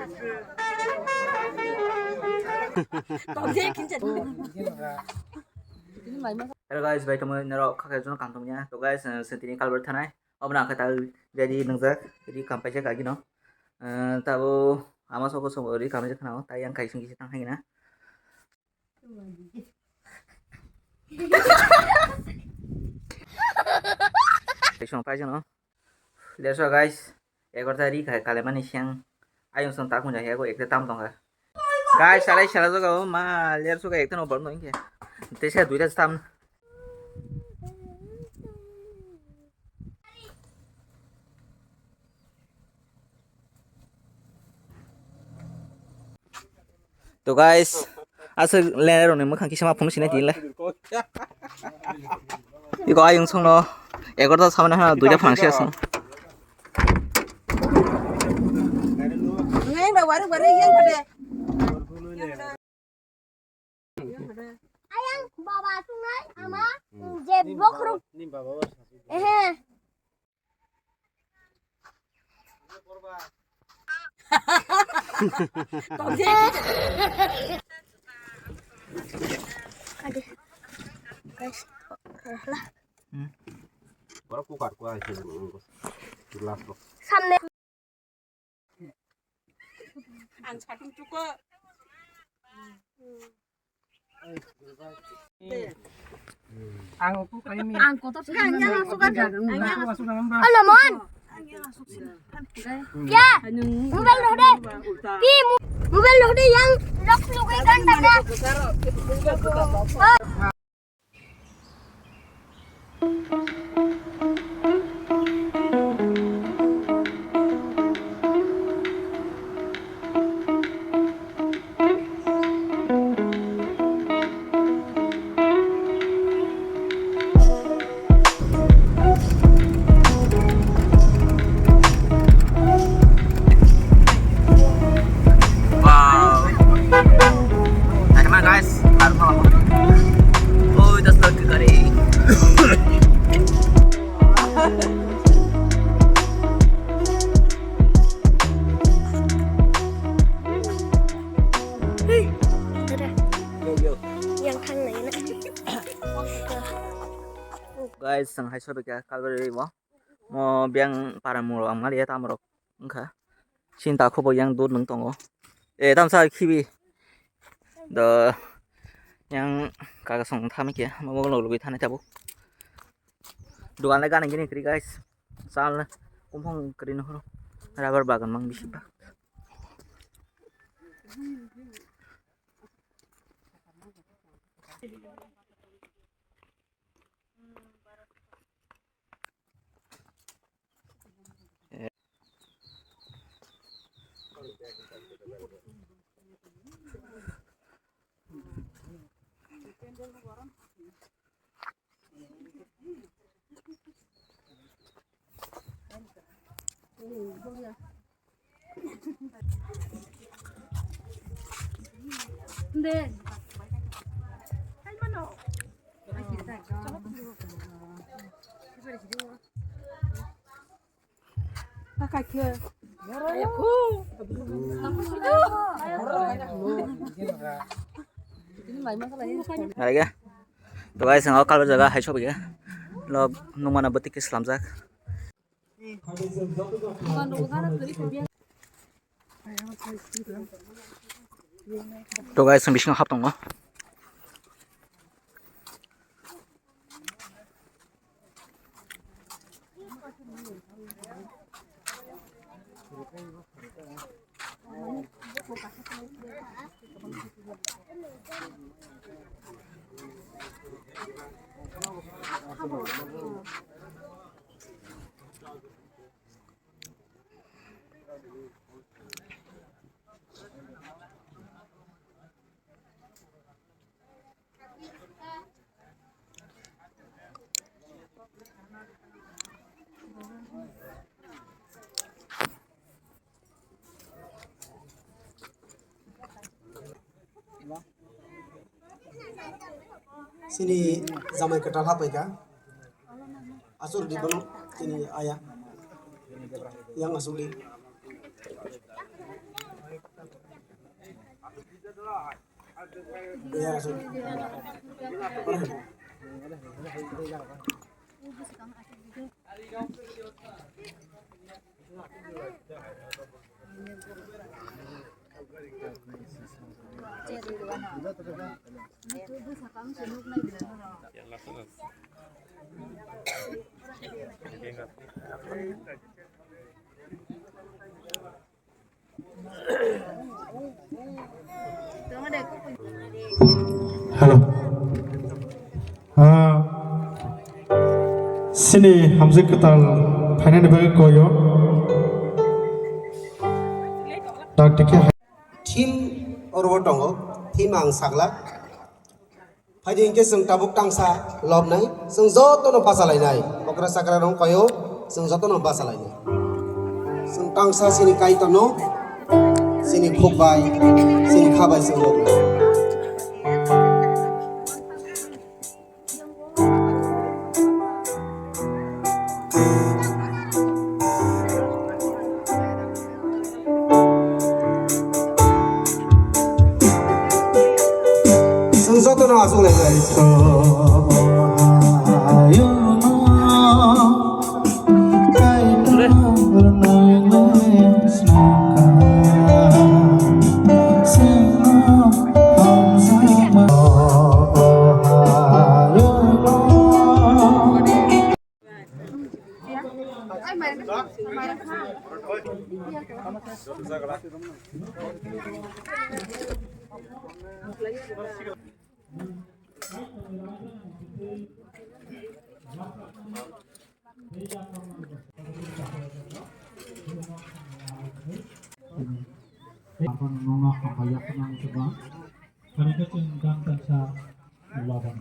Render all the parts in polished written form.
Hello guys, baik teman nero kakek jono kantongnya. To guys, sentini kalbar thanai. Obna angka tahu jadi nungjak. Jadi kampai cek lagi no. Tahu ama soko soko di kampai cek nao. Tayang kai sungki sitang hangina. Song pai jono. Let's go guys. Ekor tadi kaleman siang. Ayung son tak punya hego ekte tam tong guys, salah salah juga ma lihat suka ekte no baru nongke. Tesa duita tam. To guys, asal lero nih makan kisah apa sih nanti lah. Iko ayung song no, ekor tuh sama nah duita fungsi asal. Ayang bawa sungai ama jebok ruk. Aduh. Guys. Lah. Baru kuat aja jelas kok. Samne. Ang satung cukup. Ang ko kayo mi. Ang kotor sih. Hanya masukkan. Masuk nambah. Alamon. Ya. Mobil lo deh. Pi mobil lo deh yang lock kan tanda. Guys, sang hai sobe ka kalbar mo. Mo biang para muro ang mali ta muro. Engka. Cinta ko bo yang dur nung tongo. Tamsa kibi. The yang kakak song thami kia mo mo lo lubi thane tabu. Duan laga nang gini kri guys. Sal kumpong kri no ho. Rabar bagan mang bisi ba. 근데 Lagi. To guys, ang kalbar jaga hai sobe ka. Lo nung mana betik Islam jak. To guys, ang bising hap tong mo. Sini zamai ketal apa ya? Asal di bawah sini ayah yang asli. Ya, asal. Halo. Sini hamzah ketal panen bagi koyo. Tak dikeh. Tim orbo tongo, tim ang sagla. Padi ingke seng tabuk tangsa lob nai, seng joto no pasalai nai. Okra sakra rong koyo, seng joto no pasalai nai. Seng tangsa sini kai tono, sini khokbai, sini khabai seng lob nai. Seng joto no asuk lai nai. Apa nongak apa penang coba. Karena kecenggang tansa lawan.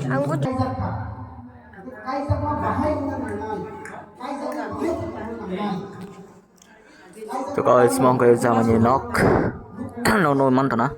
Anggut. Tụi coi mong cái sao mà nhìn nó nó nôi mắn thật á.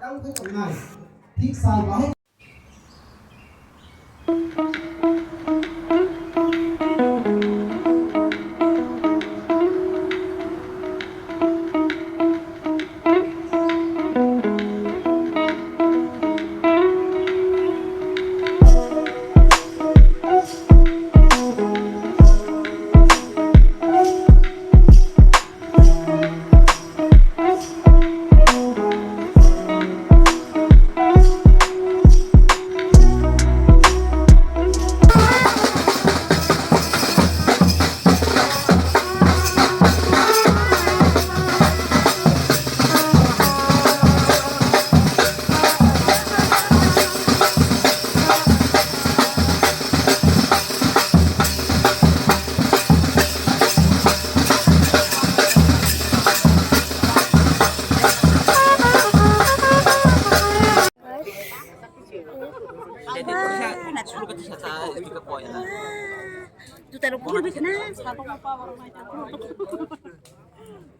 Itu taruh pun lebih kena. Apa warung itu?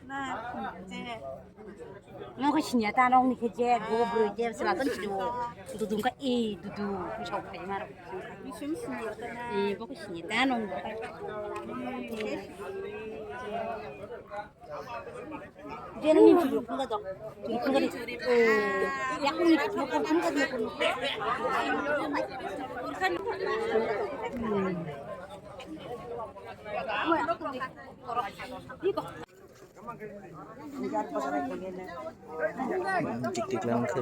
Nah, nó có sinh nhật ta đâu thì chơi gỗ bự chơi sẽ là tất cả đồ đồ cái gì đồ đồ cái chậu phải mà thì có cái sinh nhật ta đâu chơi nó nhìn chụp không có đâu không có đi ya không nhìn chụp không có được Tik lang ke.